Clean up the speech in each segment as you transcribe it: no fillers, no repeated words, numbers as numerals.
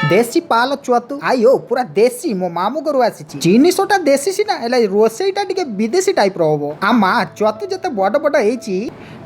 देसी पाल चुआतु आयो पूरा देसी मो मामू घर आसी जिनसटा देसी सीना रोसईटा टिके विदेशी टाइप रो आमा चुआतु जते बड़ बड़ होईची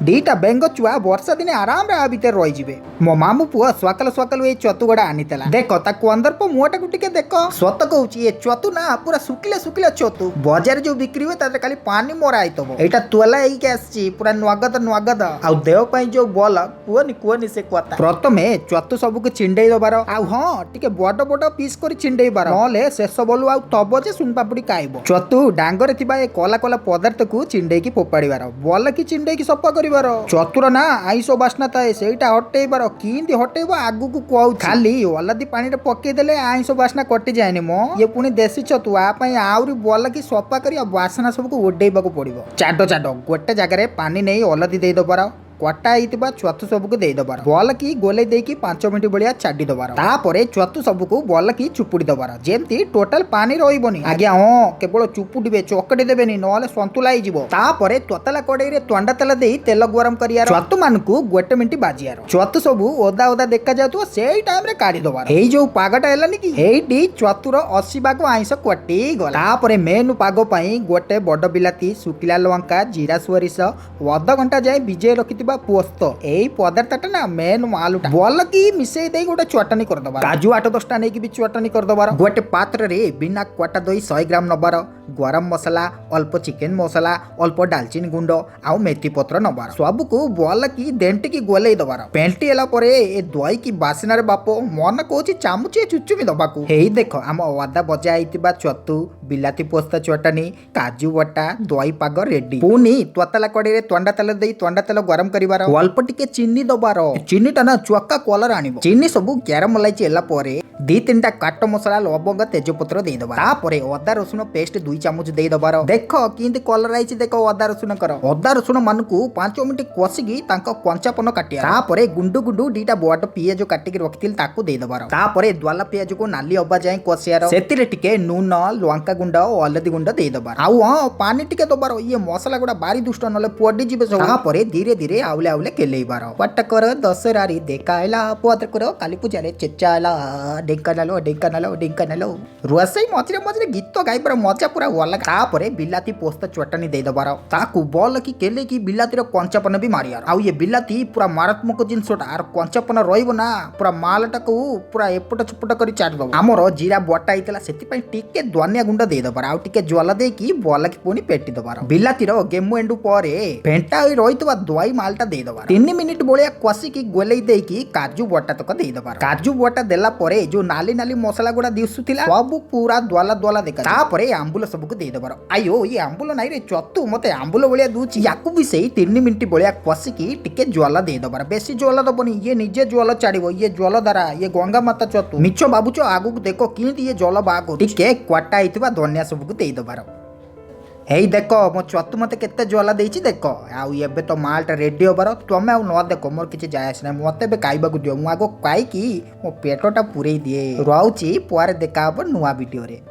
दीटा बेंग चुआ वर्षा दिने आराम रे आ भीतर रही जिवे मो मामू पुआ सकाल सकाल ए चतु गड़ा आनीला देख ताकू अंदर पो मुहटा को टिके देख सत कहूची ए चतु ना पूरा सुकिले सुकिले चतु बाजार जो बिक्री हुए ताते खाली पानी मोरा आइतबो एटा तुला एके आसी पूरा नगद नगद आ देह पई जो बल कुहनी से कथा प्रथमे चतु सबको चिंडे दबार आउ हां टिके बड़ बड़ पीस कर चिंडे बार नले शेष बोलू आउ तब जे सुन पापुड़ी खाइबो चतु डांगरे थिबा ए कला कला पदार्थ को चिंडे की फोपाड़ीबार बल की चिंडे की सफा करिबार चतुर ना आइस बास्ना थाए सेटा हटेबार किंदी हटेबो आगु को कहू खाली हलदी पानी रे पके देले आइस बास्ना कटि जायनी मो ये पुनी देसी चतु आ पई आउरी बल की सफा करिया बासना सब को ओडेइबा को पड़िबो चाडो चाडो गोटे जगह पानी नहीं हलदी दे दबार कटा होता चतु सबको दे दबार बल की गोले देकी 5 मिनट भाया छाड़ी दबार तापरे चतु सबको बल की चुपुड़ी दबार जेमती टोटल पानी रही आज्ञा हाँ केवल चुपुड़े चकटी देवेनि नले सन्तुला तापरे ततला कड़े तंडा तेल दे तेल गरम करियार चतु मानकू गोटे मिनिट बाजियार चतु सब ओदा ओदा देखा जाउथो सेई टाइम रे काढ़ी दबार एई जो पागटा हेलानी कि एइटी चतुर 80 भाग आइंस कटी गला तापरे मेनु पाग पई गोटे बड़ बिलाती सुकिला लंका जीरा सोरिष अध घंटा जाए विजय रखि पोस्त एई पदार्थटा ना मेन आलूटा बल की मिसई दे गोटे चटनी कर दबार काजू 8-10टा नै की भी चटनी कर दबार गोटे पात्र रे बिना क्वाटा दही 100 ग्राम नबार गरम मसला अल्प चिकेन मसला अल्प दालचीनी गुंड आउ मेथी पत्र नबार सब को बल की देंटी की गोले दबार पेंटी हेला परे ए दही की बासना रे बापो मन कोची चामुचे चुचुमी दबाकू हेई देखो आम अदा बजा आइतिबा चतु बिलाती पोस्ता चटनी काजू बटा दही पाग रेडी पुनी ततला कड़े रे तंडा तेल दे तंडा तेल गरम करिबार अल्प टिके चीनी दबार चीनी टा ना चुक्का कलर आनिबो चीनी सब गरम मलाइची हेला परे 2-3टा काट मसला लवंग तेजपत्र दे दबार तापरे अदा रसुण पेस्ट 2 चामच दे दबार देख किंती कलर आइची देख अदा रसुण कर अदा रसुण मानकू 5 मिनिट कसिकी तांको कंचापन काटिया तापरे गुंडू गुंडू 2टा बड़ पियाज काटिकी रखिथिल ताकू दे दबार तापरे द्वाला पियाज को नाली अबा जाय कसियार सेतिरे टिके नून लंका गुंड हलदी गुंड दे दबार आउ हां पानी टिके दबार ये मसला गुडा बारी दुष्ट नले पडी जिबे सब तापरे धीरे धीरे आउले आउले केलेइबार पटकर दसरारी देखाइला पत्रकर काली पूजा रे चेचाला ढेंकानालो रोसई मझे मझे गीत गाइबार मजा पूरा वाला तापरे बिलाती पोस्त चटनी दे दबार ताकू बल की केले की बिलाती कंचापन भी मारियार आउ ये बिलाती पूरा मारात्मक जिनसटा आर कंचापन रहिबो ना पूरा मालटा को पूरा एपट चुपट करी चाट दबो हमरो जीरा बटा आइतला सेति पई टिके धनिया गुंड दे दबार आउ टिके ज्वाला दे की बल की पुनी पेटी दबार बिलाती रो गेमु एंडू परे फेंटा होई रहितबा दवाई मालटा दे दबार 3 मिनिट बोलिया कसी की गोलेई दे की काजू बटा तक दे दबार काजू बटा देला परे जो नाली नाली मसला गुडा दिसुथिला सब पूरा द्वाला द्वाला देखा तापरे आंबुल सबको दे दबार आयो ये आंबुल नाइ रे चतु मते आंबुल बलिया दूची याकू भी सेही 3 मिनिट बलिया कसिकी टिके ज्वाला दे दबार बेसी ज्वाला दबनी ये निजे ज्वाला चाडिबो ये ज्वाला द्वारा ये गंगा माता चतु मिछो बाबूचो आगु देखो किंती ये ज्वाला बागो टिके क्वाटा आइतबा धनिया सबको दे दबार हेई देखो मो चतु मते केते ज्वाला देछि देखो आउ एबे तो मालटा रेडी होबार तमे आउ न देखो मोर किछि जाय आसना मते बे खाइबा को दियो मु आगो काई की मो पेटटा पुरई दिए रहउची पुआरे देखा हबो नुवा वीडियो रे।